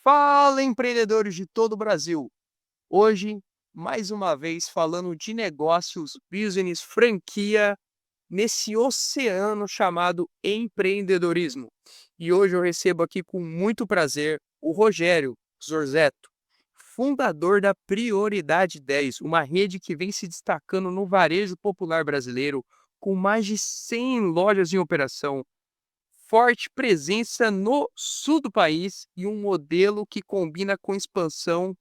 Fala, empreendedores de todo o Brasil! Hoje, mais uma vez, falando de negócios, business, franquia, nesse oceano chamado empreendedorismo. E hoje eu recebo aqui com muito prazer o Rogério Zorzetto, fundador da Prioridade 10, uma rede que vem se destacando no varejo popular brasileiro, com mais de 100 lojas em operação, forte presença no sul do país e um modelo que combina com expansão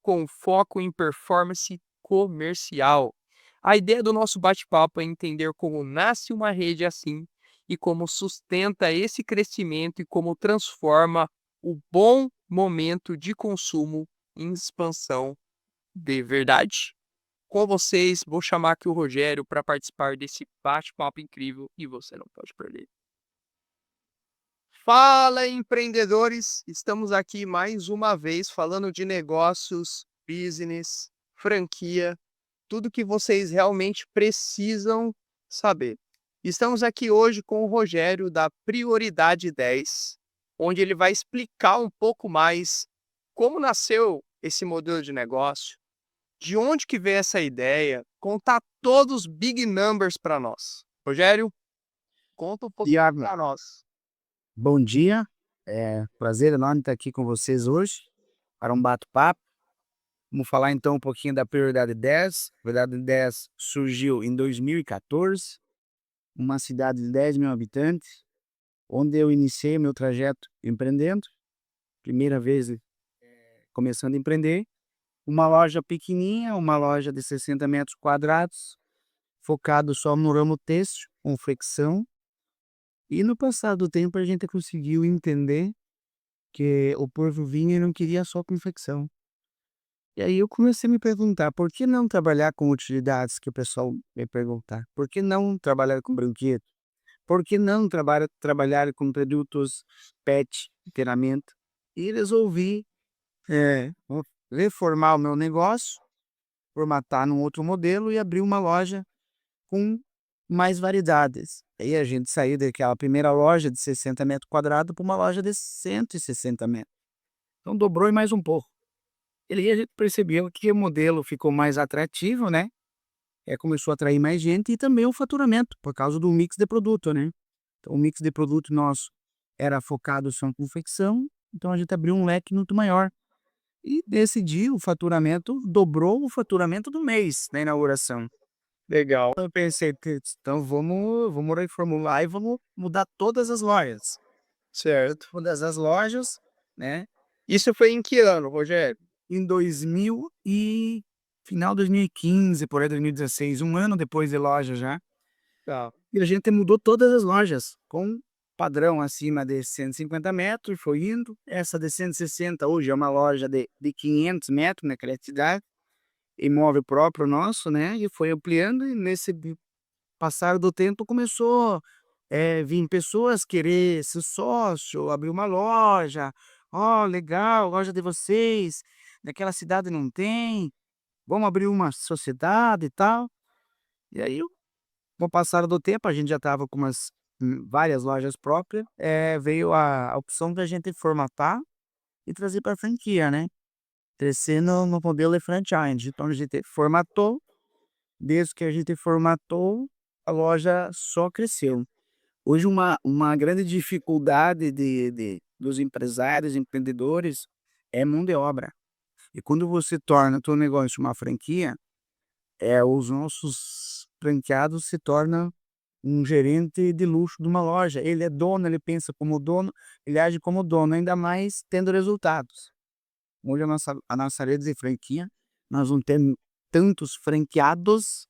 com foco em performance comercial. A ideia do nosso bate-papo é entender como nasce uma rede assim e como sustenta esse crescimento e como transforma o bom momento de consumo em expansão de verdade. Com vocês, vou chamar aqui o Rogério para participar desse bate-papo incrível e você não pode perder. Fala, empreendedores! Estamos aqui mais uma vez falando de negócios, business, franquia, tudo que vocês realmente precisam saber. Estamos aqui hoje com o Rogério da Prioridade 10, onde ele vai explicar um pouco mais como nasceu esse modelo de negócio, de onde que veio essa ideia, contar todos os big numbers para nós. Rogério, conta um pouquinho Iago, para nós. bom dia. É prazer enorme estar aqui com vocês hoje para um bate-papo. Vamos falar então um pouquinho da Prioridade 10. A Prioridade 10 surgiu em 2014, uma cidade de 10 mil habitantes, onde eu iniciei meu trajeto empreendendo. Primeira vez começando a empreender. Uma loja pequenininha, uma loja de 60 metros quadrados, focado só no ramo têxtil, confecção. E no passar do tempo a gente conseguiu entender que o povo vinha e não queria só confecção. E aí eu comecei a me perguntar, por que não trabalhar com utilidades, que o pessoal me perguntar? Por que não trabalhar com brinquedo? Por que não trabalhar com produtos pet, treinamento? E resolvi reformar o meu negócio, formatar num outro modelo e abrir uma loja com mais variedades. Aí a gente saiu daquela primeira loja de 60 metros quadrados para uma loja de 160 metros. Então dobrou e mais um pouco. E aí a gente percebeu que o modelo ficou mais atrativo, né? Começou a atrair mais gente e também o faturamento, por causa do mix de produto, né? Então o mix de produto nosso era focado só em confecção, então a gente abriu um leque muito maior. E decidiu o faturamento, dobrou o faturamento do mês na inauguração. Legal, Eu pensei, "Putz, então vamos reformular e vamos mudar todas as lojas. certo. Todas as lojas, né? Isso foi em que ano, Rogério? Em 2000 e final 2015, por aí 2016, um ano depois de loja já. Tá. E a gente mudou todas as lojas, com padrão acima de 150 metros, foi indo. Essa de 160 hoje é uma loja de 500 metros na cidade, imóvel próprio nosso, né? E foi ampliando e nesse passar do tempo começou vir pessoas querer ser sócio, abrir uma loja. Ó, legal, loja de vocês, naquela cidade não tem. Vamos abrir uma sociedade e tal. E aí, com o passar do tempo, a gente já estava com várias lojas próprias, veio a opção da gente formatar e trazer para franquia, né? Crescer no modelo de franchise. Então a gente formatou, desde que a gente formatou, a loja só cresceu. Hoje uma grande dificuldade dos empresários, empreendedores, é mão de obra. E quando você torna o teu negócio uma franquia, os nossos franqueados se tornam um gerente de luxo de uma loja. Ele é dono, ele pensa como dono, ele age como dono, ainda mais tendo resultados. Hoje a nossa rede de franquia, nós não temos tantos franqueados,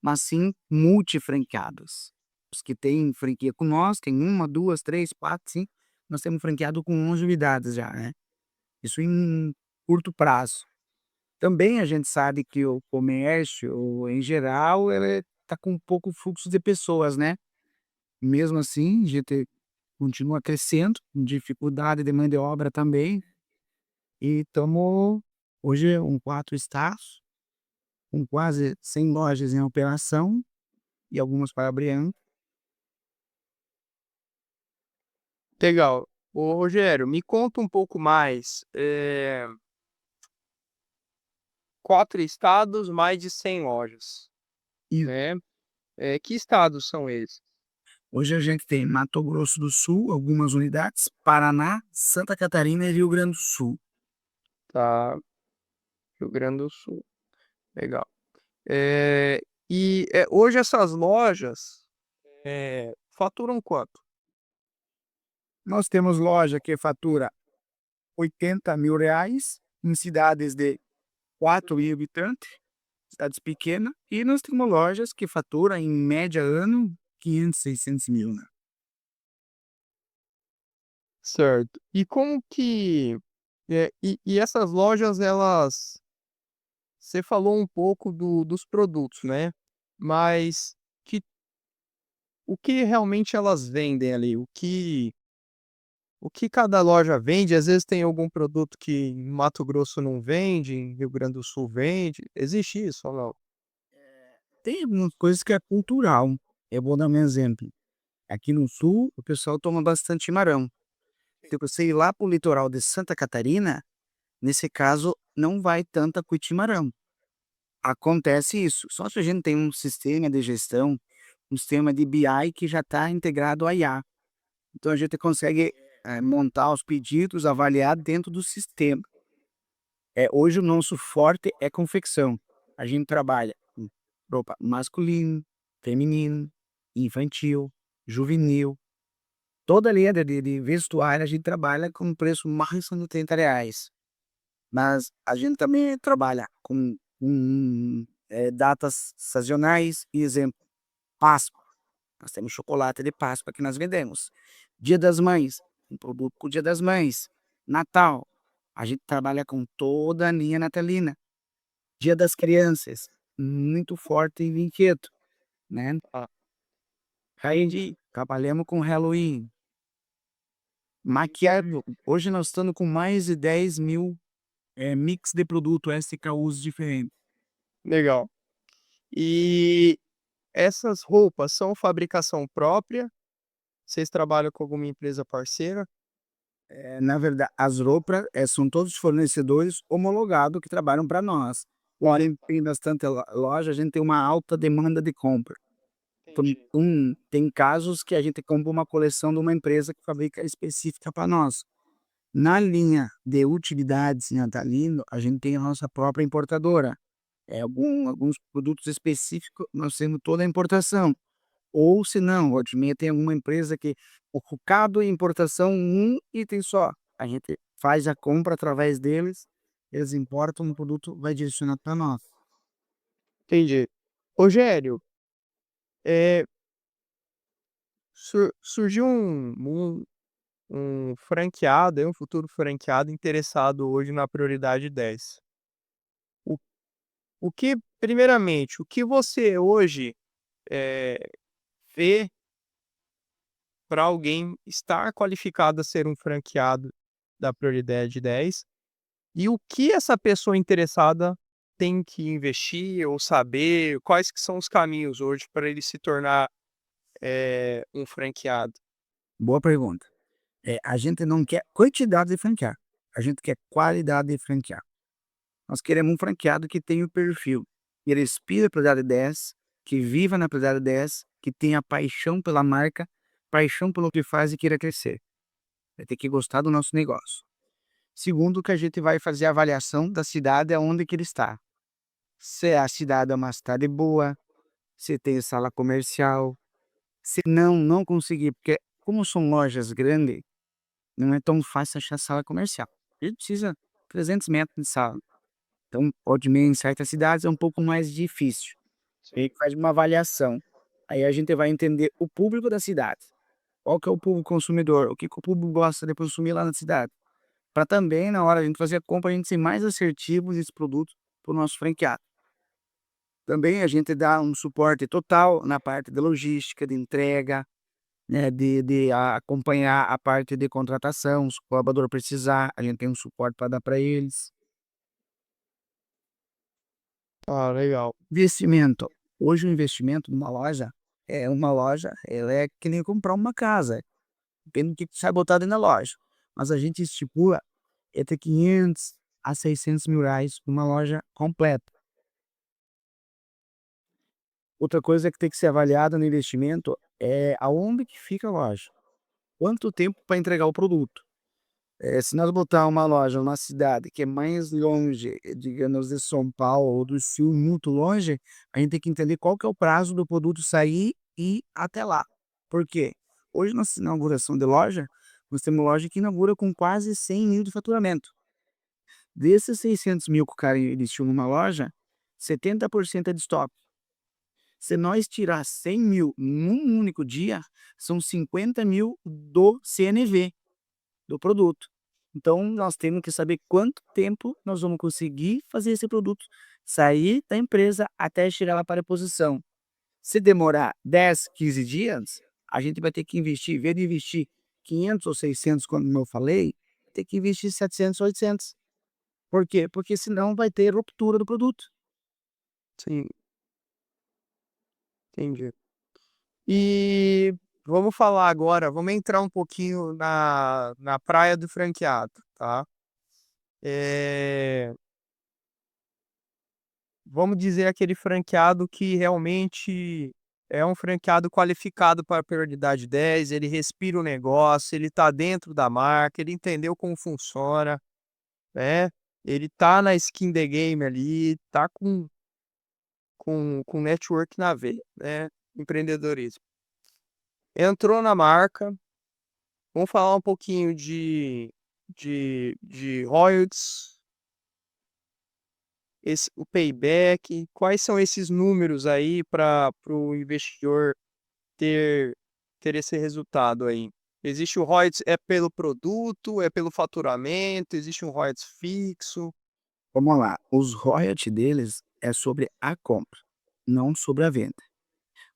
mas sim multifranqueados. Os que têm franquia com nós, tem uma, duas, três, quatro, cinco. Nós temos franqueado com 11 unidades já, né? Isso em curto prazo. Também a gente sabe que o comércio, em geral, ele está com pouco fluxo de pessoas, né? Mesmo assim, a gente continua crescendo, com dificuldade de mão de obra também. E estamos hoje com 4 estados, com quase 100 lojas em operação e algumas para abrir. Legal. Ô Rogério, me conta um pouco mais, 4 estados, mais de 100 lojas, E né, que estados são eles? hoje a gente tem Mato Grosso do Sul, algumas unidades, Paraná, Santa Catarina e Rio Grande do Sul. Tá, Rio Grande do Sul, legal. Eh, hoje essas lojas, faturam quanto? Nós temos loja que fatura R$ 80.000 em cidades de 4.000 habitantes, cidades pequenas, e nós temos lojas que faturam em média ano 500, 600 mil, né? Certo. E como que essas lojas você falou um pouco dos produtos, né, mas que o que realmente elas vendem ali? O que cada loja vende? Às vezes tem algum produto que em Mato Grosso não vende, em Rio Grande do Sul vende. Existe isso ou não? Tem algumas coisas que é cultural. Eu vou dar um exemplo. Aqui no sul, o pessoal toma bastante chimarrão. Se você ir lá para o litoral de Santa Catarina, nesse caso, não vai tanta com chimarrão. Acontece isso. Só se a gente tem um sistema de gestão, um sistema de BI que já está integrado à IA. Então a gente consegue montar os pedidos, avaliar dentro do sistema. Hoje o nosso forte é confecção. A gente trabalha com roupa masculino, feminino, infantil, juvenil. Toda a linha de vestuário a gente trabalha com preço máximo de R$ 30. Mas a gente também trabalha com datas sazonais, exemplo, Páscoa. Nós temos chocolate de Páscoa que nós vendemos. Dia das Mães, um produto com o Dia das Mães. Natal, a gente trabalha com toda a linha natalina. Dia das Crianças, muito forte em brinquedo, né? Ah, Aí entendi. trabalhamos com Halloween. Maquiagem, hoje nós estamos com mais de 10.000 mix de produto SKUs diferentes. Legal. E essas roupas são fabricação própria? Vocês trabalham com alguma empresa parceira? Na verdade, as roupas são todos fornecedores homologados que trabalham para nós. Porém, tem bastante loja, a gente tem uma alta demanda de compra. Então, Entendi. tem casos que a gente compra uma coleção de uma empresa que fabrica específica para nós. Na linha de utilidades natalino, a gente tem a nossa própria importadora. Alguns produtos específicos nós temos toda a importação. Ou se não, volta e meia tem alguma empresa que o focado em importação um item só. A gente faz a compra através deles, eles importam o produto, vai direcionado para nós. Entendi. Rogério, eh, surgiu um franqueado aí, um futuro franqueado interessado hoje na prioridade 10. O o que primeiramente, o que você hoje, eh, vê para alguém estar qualificado a ser um franqueado da prioridade 10, e o que essa pessoa interessada tem que investir ou saber, quais que são os caminhos hoje para ele se tornar, um franqueado? Boa pergunta. A gente não quer quantidade de franquear, a gente quer qualidade de franquear. Nós queremos um franqueado que tenha o perfil, que respira a Prioridade 10, que viva na Prioridade 10, que tenha paixão pela marca, paixão pelo que faz e queira crescer. Vai ter que gostar do nosso negócio. Segundo, que a gente vai fazer a avaliação da cidade aonde que ele está. Se a cidade é uma cidade boa, se tem sala comercial, se não conseguir, porque como são lojas grandes, não é tão fácil achar sala comercial. A gente precisa 300 metros de sala. Então, pode meio em certas cidades é um pouco mais difícil. A Sim. gente faz uma avaliação. Aí a gente vai entender o público da cidade. Qual que é o público consumidor? O que, que o público gosta de consumir lá na cidade? Para também, na hora de a gente fazer a compra, a gente ser mais assertivo nesse produto para o nosso franqueado. Também a gente dá um suporte total na parte de logística, de entrega, né, de acompanhar a parte de contratação, se o colaborador precisar, a gente tem um suporte para dar para eles. Ah, legal. Investimento. Hoje o investimento numa loja, ela é que nem comprar uma casa. depende do que você vai botar dentro da loja. Mas a gente estipula entre 500 a 600 mil reais numa loja completa. Outra coisa que tem que ser avaliada no investimento é aonde que fica a loja. Quanto tempo para entregar o produto? Se nós botar uma loja numa cidade que é mais longe, digamos, de São Paulo ou do Sul, muito longe, a gente tem que entender qual que é o prazo do produto sair e até lá. Por quê? Hoje, na inauguração de loja, nós temos loja que inaugura com quase 100 mil de faturamento. Desses 600 mil que o cara investiu numa loja, 70% é de estoque. Se nós tirar 100 mil num único dia, são 50 mil do CNV, do produto. Então, nós temos que saber quanto tempo nós vamos conseguir fazer esse produto sair da empresa até chegar lá para a reposição. Se demorar 10, 15 dias, a gente vai ter que investir, em vez de investir 500 ou 600, como eu falei, ter que investir 700, 800. Por quê? Porque senão vai ter ruptura do produto. Sim, entendi. E vamos falar agora, vamos entrar um pouquinho na praia do franqueado, tá? Eh, Vamos dizer aquele franqueado que realmente é um franqueado qualificado para a prioridade 10, ele respira o negócio, ele está dentro da marca, ele entendeu como funciona, né, ele tá na skin the game ali, tá com network na veia, né, empreendedorismo. Entrou na marca, vamos falar um pouquinho de royalties, o payback, quais são esses números aí para o investidor ter ter esse resultado aí? Existe o royalties é pelo produto, é pelo faturamento, existe um royalties fixo? Vamos lá, os royalties deles é sobre a compra, não sobre a venda.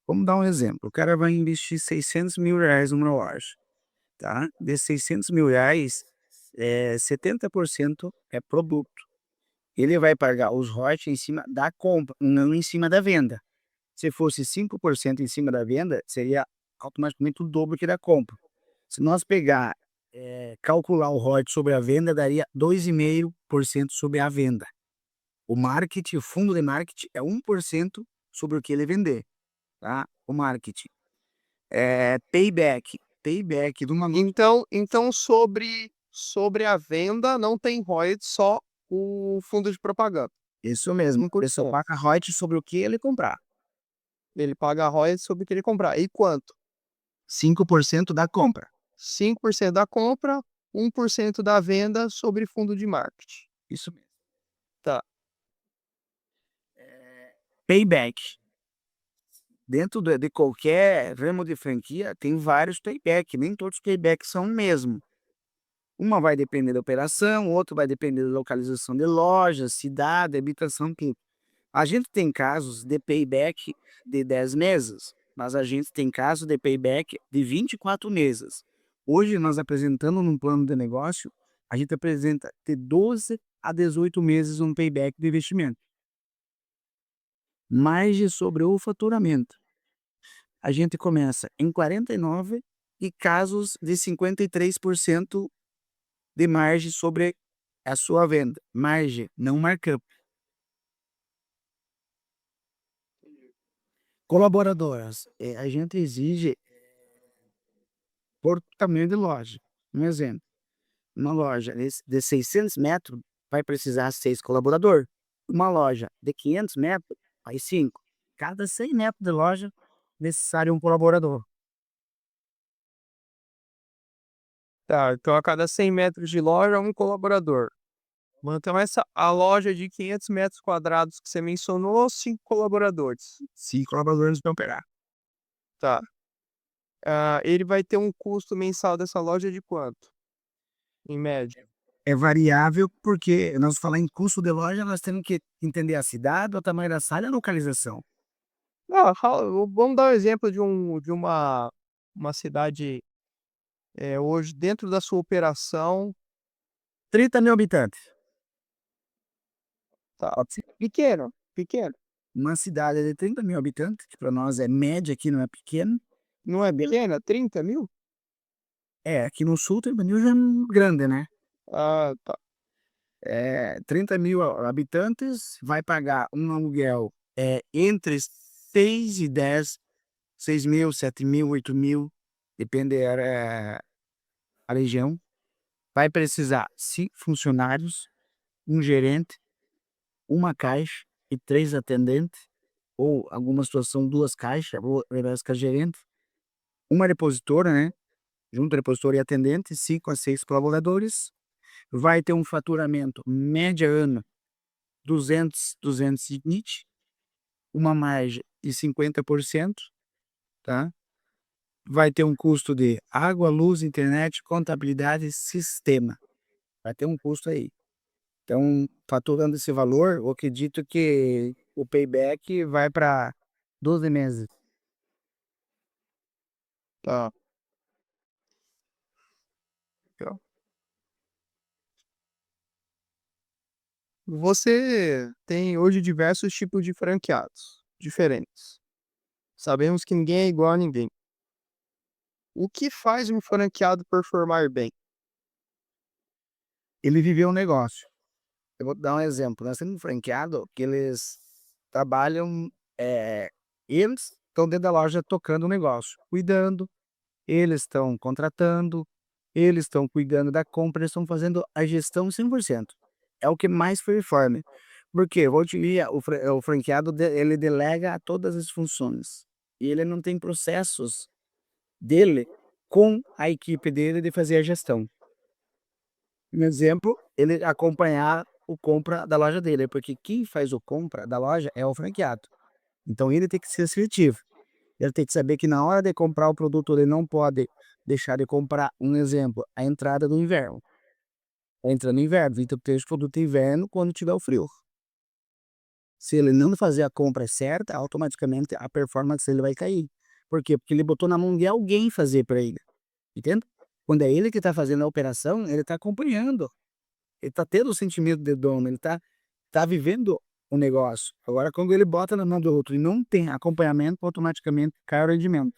Vamos dar um exemplo, o cara vai investir 600 mil reais numa loja, tá? Desses 600 mil reais, 70% é produto. Ele vai pagar os royalties em cima da compra, não em cima da venda. Se fosse 5% em cima da venda, seria automaticamente o dobro que da compra. Se nós pegar, calcular o ROI sobre a venda, daria 2,5% sobre a venda. O marketing, o fundo de marketing é 1% sobre o que ele vender, tá? O marketing. Payback de uma Então sobre a venda não tem royalties, só o fundo de propaganda, isso mesmo, ele só 1%. paga ROI sobre o que ele comprar. Ele paga royalties sobre o que ele comprar. E quanto? 5% da compra, 5% da compra, 1% da venda sobre fundo de marketing. isso mesmo. Tá. Payback. Dentro de qualquer ramo de franquia, tem vários payback, nem todos os paybacks são o mesmo. Uma vai depender da operação, outro vai depender da localização de loja, cidade, habitação, tudo. A gente tem casos de payback de 10 meses, mas a gente tem casos de payback de 24 meses. Hoje, nós apresentando num plano de negócio, a gente apresenta de 12 a 18 meses um payback de investimento. Margem sobre o faturamento. A gente começa em 49 e casos de 53% de margem sobre a sua venda. Margem, não markup. Colaboradoras, a gente exige por tamanho de loja. Um exemplo, uma loja de 600 metros vai precisar 6 colaboradores. Uma loja de 500 metros, vai 5. Cada 100 metros de loja, necessário um colaborador. Tá, então a cada 100 metros de loja, um colaborador. Então a loja de 500 metros quadrados que você mencionou, 5 colaboradores. 5 colaboradores para operar. Tá. Ele vai ter um custo mensal dessa loja de quanto? Em média? É variável porque nós falar em custo de loja, nós temos que entender a cidade, o tamanho da sala e a localização. Vamos dar um exemplo uma cidade, hoje dentro da sua operação, 30 mil habitantes. tá, Pode ser. pequeno, pequeno. Uma cidade de 30 mil habitantes, que para nós é média aqui, não é pequeno. Não é pequena? 30 mil? Aqui no sul tem já é grande, né? Ah, tá. 30.000 habitantes, vai pagar um aluguel entre 6 e 10, 6.000, 7.000, 8.000, depende a região. Vai precisar 5 funcionários, um gerente, uma caixa e 3 atendentes, ou alguma situação 2 caixas, ou aliás, com a gerente, uma repositora, né? Junto repositor e atendente, 5 a 6 colaboradores. Vai ter um faturamento média ano 200, 220, uma margem de 50%, tá? Vai ter um custo de água, luz, internet, contabilidade, sistema. Vai ter um custo aí. Então, faturando esse valor, eu acredito que o payback vai para 12 meses. Tá. Legal. Você tem hoje diversos tipos de franqueados diferentes. Sabemos que ninguém é igual a ninguém. O que faz um franqueado performar bem? Ele viveu um negócio. Eu vou dar um exemplo. Nós temos um franqueado que eles trabalham, eles estão dentro da loja tocando o negócio, cuidando, eles estão contratando, eles estão cuidando da compra, eles estão fazendo a gestão 100%. É o que mais performa. Porque o franqueado ele delega todas as funções. E ele não tem processos dele com a equipe dele de fazer a gestão. Um exemplo, ele acompanhar o compra da loja dele, porque quem faz o compra da loja é o franqueado. Então ele tem que ser assertivo. Ele tem que saber que na hora de comprar o produto, ele não pode deixar de comprar, um exemplo, a entrada do inverno. Entra no inverno, então tem os produtos inverno quando tiver o frio. Se ele não fazer a compra certa, automaticamente a performance dele vai cair. Por quê? Porque ele botou na mão de alguém fazer para ele. Entende? Quando é ele que está fazendo a operação, ele está acompanhando. Ele está tendo o sentimento de dono, ele tá vivendo o negócio. Agora, quando ele bota na mão do outro e não tem acompanhamento, automaticamente cai o rendimento.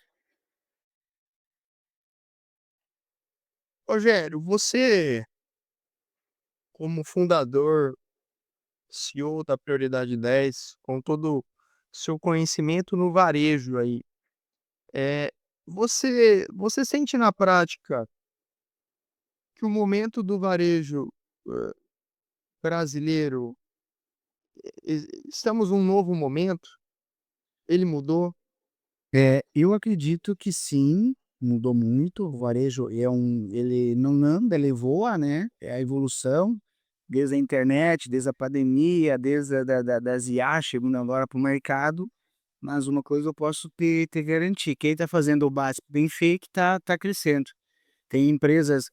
Rogério, você, como fundador, CEO da Prioridade 10, com todo o seu conhecimento no varejo aí, é você sente na prática que o momento do varejo, hã, brasileiro, estamos num novo momento? Ele mudou? Eu acredito que sim, mudou muito. O varejo ele não anda, ele voa, né? É a evolução, desde a internet, desde a pandemia, desde das IA chegando agora para o mercado. Mas uma coisa eu posso te garantir: quem está fazendo o básico bem feito tá crescendo. Tem empresas,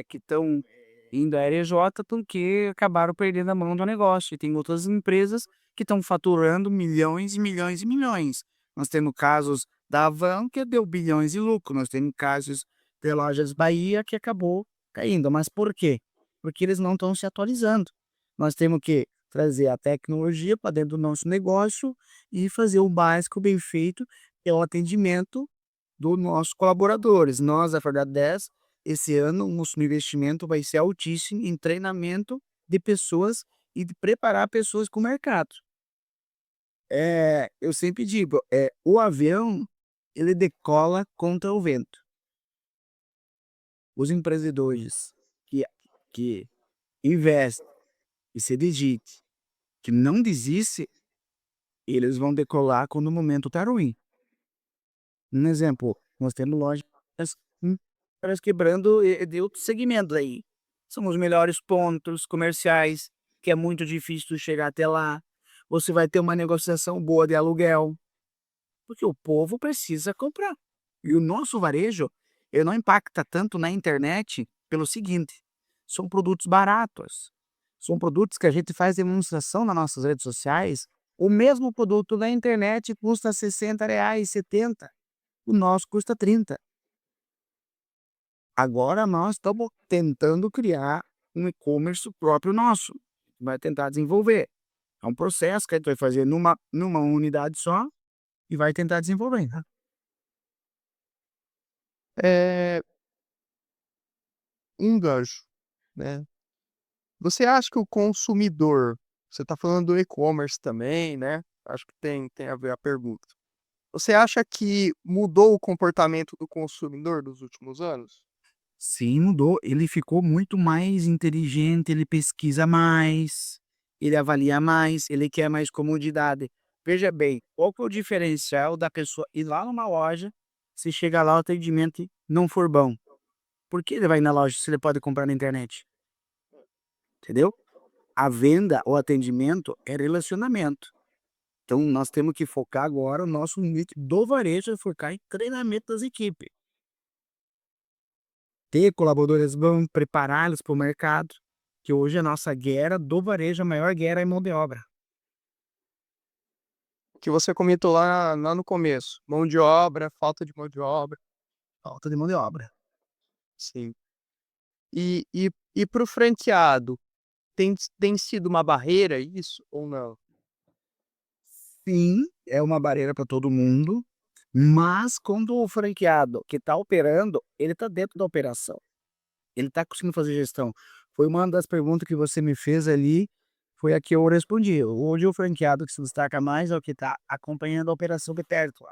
que estão indo à RJ porque acabaram perdendo a mão do negócio, e tem outras empresas que estão faturando milhões e milhões e milhões. Nós temos casos da Havan que deu bilhões de lucro, nós temos casos de Lojas Bahia que acabou caindo, mas por quê? Porque eles não estão se atualizando. Nós temos que trazer a tecnologia para dentro do nosso negócio e fazer o básico bem feito, que é o atendimento dos nossos colaboradores. Nós, da Verdade 10, esse ano, o nosso investimento vai ser altíssimo em treinamento de pessoas e de preparar pessoas com o mercado. Eu sempre digo, o avião, ele decola contra o vento. Os empreendedores que, que investem e se dedicam, que não desistem, eles vão decolar quando o momento está ruim. Um exemplo, nós temos lojas, caras quebrando de outros segmentos aí. São os melhores pontos comerciais, que é muito difícil chegar até lá. Você vai ter uma negociação boa de aluguel, porque o povo precisa comprar. E o nosso varejo, ele não impacta tanto na internet pelo seguinte: são produtos baratos. São produtos que a gente faz demonstração nas nossas redes sociais. O mesmo produto na internet custa R$ 60, 70. O nosso custa 30. Agora nós estamos tentando criar um e-commerce próprio nosso. Vai tentar desenvolver. É um processo que a gente vai fazer numa unidade só e vai tentar desenvolver, né? Eh, um gancho, né. Você acha que o consumidor, você está falando do e-commerce também, né, acho que tem a ver a pergunta. Você acha que mudou o comportamento do consumidor dos últimos anos? Sim, mudou. Ele ficou muito mais inteligente, ele pesquisa mais, ele avalia mais, ele quer mais comodidade. Veja bem, qual que é o diferencial da pessoa ir lá numa loja, se chegar lá o atendimento não for bom? Por que ele vai na loja se ele pode comprar na internet? Entendeu? A venda, o atendimento é relacionamento. Então nós temos que focar agora o nosso nicho do varejo, é focar em treinamento das equipes. Ter colaboradores bons, prepará-los para o mercado, que hoje a nossa guerra do varejo, a maior guerra é mão de obra. Que você comentou lá no começo, mão de obra, falta de mão de obra, Falta de mão de obra. sim. E para o franqueado, tem sido uma barreira isso ou não? Sim, é uma barreira para todo mundo, mas quando o franqueado que está operando, ele está dentro da operação, ele está conseguindo fazer gestão. Foi uma das perguntas que você me fez ali, foi a que eu respondi. Hoje o franqueado que se destaca mais é o que está acompanhando a operação de perto.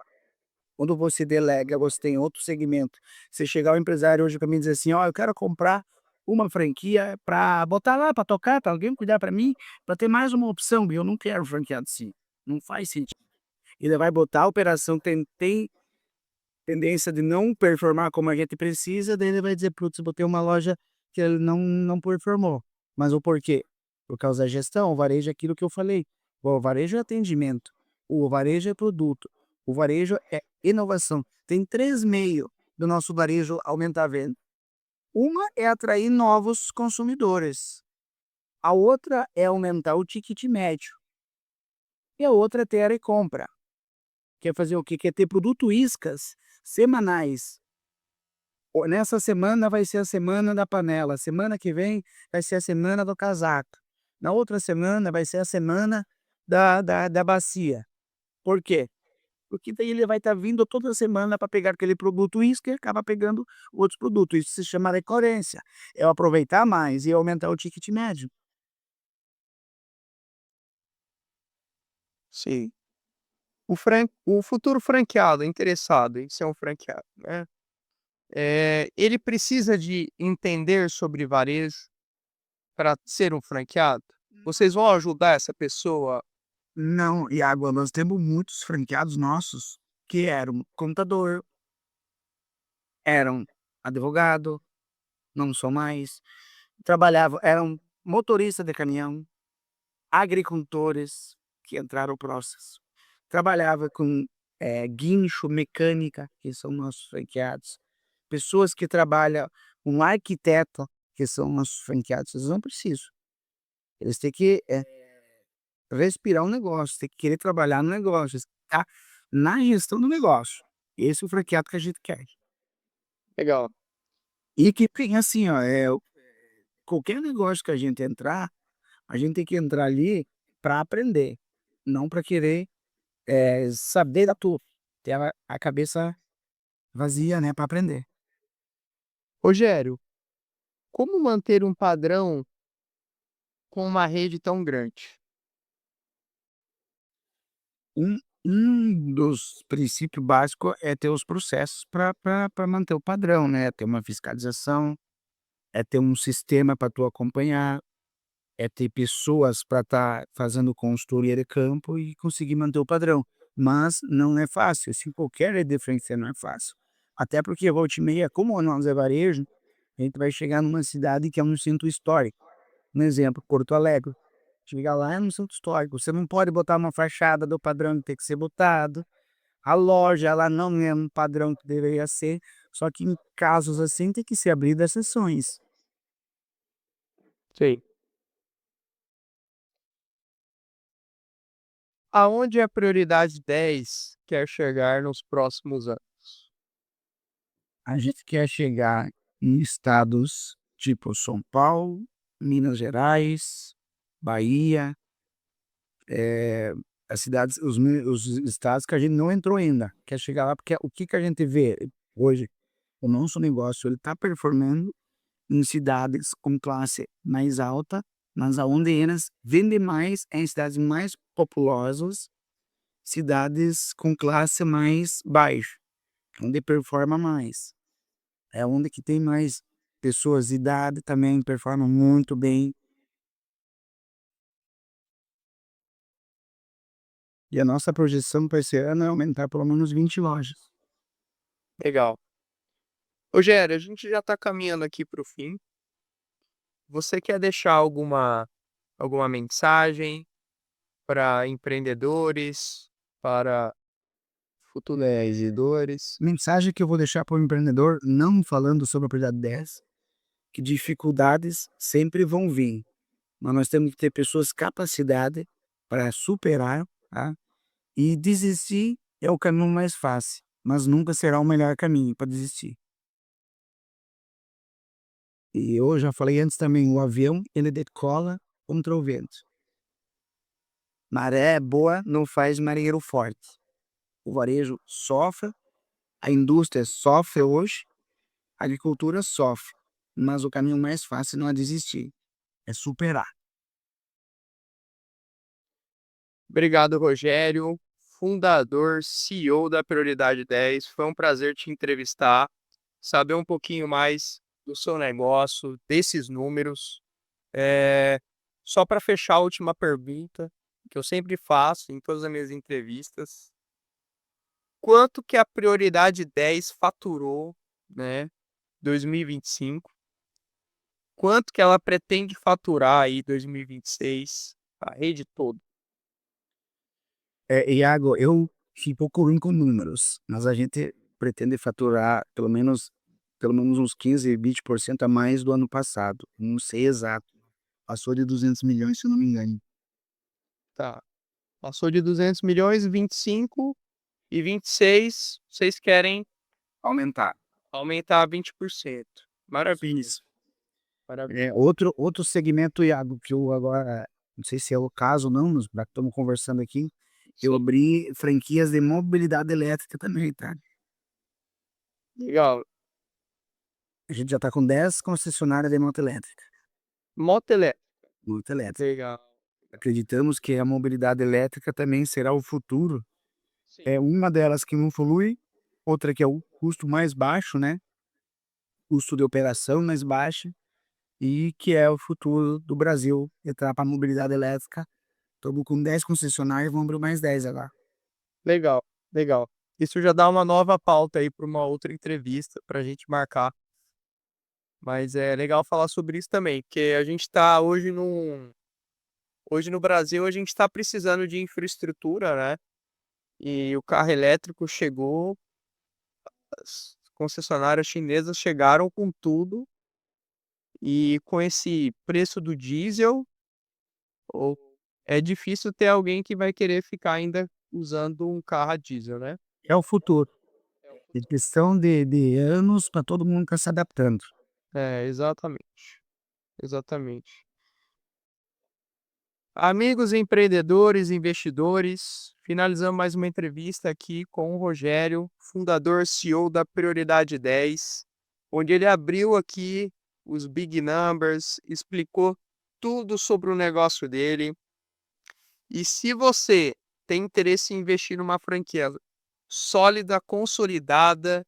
Quando você delega, você tem outro segmento. Você chegar o empresário hoje para mim e dizer assim: "Ó, eu quero comprar uma franquia para botar lá, para tocar, para alguém cuidar para mim, para ter mais uma opção", e eu não quero franqueado assim, não faz sentido. Ele vai botar a operação, tem tendência de não performar como a gente precisa, daí ele vai dizer: "Putz, botei uma loja que ele não performou". Mas o porquê? Por causa da gestão, o varejo é aquilo que eu falei, o varejo é atendimento, o varejo é produto, o varejo é inovação. Tem 3 meios do nosso varejo aumentar a venda. Uma é atrair novos consumidores, a outra é aumentar o ticket médio, e a outra é ter a recompra. Quer fazer o quê? Quer ter produto iscas semanais. Nessa semana vai ser a semana da panela, semana que vem vai ser a semana do casaco, na outra semana vai ser a semana da bacia. Por quê? Porque daí ele vai estar vindo toda semana para pegar aquele produto isca e acaba pegando outros produtos. Isso se chama recorrência. É eu aproveitar mais e aumentar o ticket médio. Sim. O futuro franqueado interessado em ser um franqueado, né, ele precisa de entender sobre varejo para ser um franqueado? Vocês vão ajudar essa pessoa? Não, Iago, nós temos muitos franqueados nossos que eram contador, eram advogado, não são mais, trabalhavam, eram motorista de caminhão, agricultores que entraram no processo, trabalhava com guincho, mecânica, que são nossos franqueados, pessoas que trabalham com arquiteto, que são nossos franqueados, eles não precisam. Eles têm que respirar o negócio, têm que querer trabalhar no negócio, estar na gestão do negócio. Esse é o franqueado que a gente quer. Legal. E que tem assim, ó, qualquer negócio que a gente entrar, a gente tem que entrar ali para aprender, não para querer saber da tudo. Ter a cabeça vazia, né, para aprender. Rogério, como manter um padrão com uma rede tão grande? Um dos princípios básicos é ter os processos para manter o padrão, né, ter uma fiscalização, é ter um sistema para tu acompanhar, é ter pessoas para estar fazendo consultoria de campo e conseguir manter o padrão. Mas não é fácil, assim, qualquer rede de franquia não é fácil. Até porque volta e meia, como nós é varejo, a gente vai chegar numa cidade que é um centro histórico. Um exemplo, Porto Alegre. Chega lá, é um centro histórico. Você não pode botar uma fachada do padrão que tem que ser botado. A loja, ela não é um padrão que deveria ser. Só que em casos assim, tem que ser abridas exceções. Sim. Aonde a prioridade 10 quer chegar nos próximos anos? A gente quer chegar em estados tipo São Paulo, Minas Gerais, Bahia, as cidades, os estados que a gente não entrou ainda. Quer chegar lá porque o que que a gente vê hoje? O nosso negócio ele está performando em cidades com classe mais alta, mas aonde elas vendem mais é em cidades mais populosas, cidades com classe mais baixa, onde performa mais. É onde que tem mais pessoas de idade também performam muito bem. E a nossa projeção para esse ano é aumentar pelo menos 20 lojas. Legal. Rogério, a gente já está caminhando aqui para o fim. Você quer deixar alguma mensagem para empreendedores, para futuros investidores? Mensagem que eu vou deixar para o empreendedor, não falando sobre a prioridade 10, que dificuldades sempre vão vir, mas nós temos que ter pessoas capacidade para superar, tá? E desistir é o caminho mais fácil, mas nunca será o melhor caminho para desistir. E eu já falei antes também, o avião ele decola contra o vento. Maré boa não faz marinheiro forte. O varejo sofre, a indústria sofre hoje, a agricultura sofre, mas o caminho mais fácil não é desistir, é superar. Obrigado, Rogério, fundador, CEO da Prioridade 10. Foi um prazer te entrevistar, saber um pouquinho mais do seu negócio, desses números. Eh, Só para fechar a última pergunta, que eu sempre faço em todas as minhas entrevistas. Quanto que a Prioridade 10 faturou, né, 2025? Quanto que ela pretende faturar aí 2026? A rede toda. Iago, eu fico um pouco ruim com números, mas a gente pretende faturar pelo menos uns 15, 20% a mais do ano passado. Não sei exato. Passou de 200 milhões, se eu não me engano. Tá. Passou de 200 milhões, 25 e 26, vocês querem Aumentar. aumentar 20%. Maravilha, Isso. maravilha. Outro segmento, Iago, que eu agora, não sei se é o caso ou não, mas já que estamos conversando aqui, eu Sim, abri franquias de mobilidade elétrica também, tá? legal. A gente já está com 10 concessionárias de moto elétrica. Moto elétrica, Moto elétrica. legal. Acreditamos que a mobilidade elétrica também será o futuro. Sim, É uma delas que não polui, outra que é o custo mais baixo, né? Custo de operação mais baixo e que é o futuro do Brasil entrar para a mobilidade elétrica. Estamos com 10 concessionárias, vamos abrir mais 10 agora. legal, legal. Isso já dá uma nova pauta aí para uma outra entrevista para a gente marcar. Mas é legal falar sobre isso também, porque a gente está hoje no Brasil a gente está precisando de infraestrutura, né? E o carro elétrico chegou, as concessionárias chinesas chegaram com tudo, e com esse preço do diesel, ou é difícil ter alguém que vai querer ficar ainda usando um carro a diesel, né. É o futuro. É questão de anos para todo mundo estar se adaptando. É, exatamente, exatamente. Amigos empreendedores, investidores, finalizamos mais uma entrevista aqui com o Rogério, fundador, CEO da Prioridade 10, onde ele abriu aqui os big numbers, explicou tudo sobre o negócio dele. E se você tem interesse em investir numa franquia sólida, consolidada,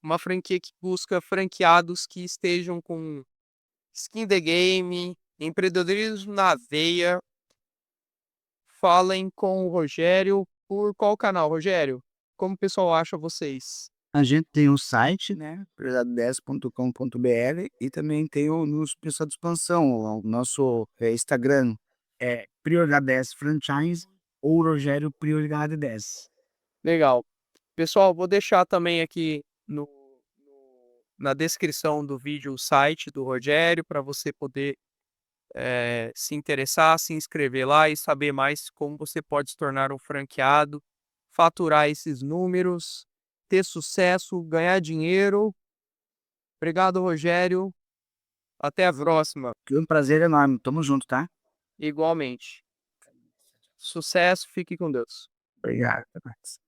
uma franquia que busca franqueados que estejam com skin the game, empreendedorismo na veia, falem com o Rogério. Por qual canal, Rogério? Como o pessoal acha vocês? A gente tem o site, né, prioridade10.com.br e também tem o nosso pessoal de expansão, o nosso Instagram é Prioridade 10 Franchise ou Rogério Prioridade 10. Legal. Pessoal, vou deixar também aqui na descrição do vídeo o site do Rogério para você poder se interessar, se inscrever lá e saber mais como você pode se tornar um franqueado, faturar esses números, ter sucesso, ganhar dinheiro. Obrigado, Rogério. Até a próxima. Foi um prazer enorme. Tamo junto, tá? Igualmente. Sucesso, fique com Deus. Obrigado. Até mais.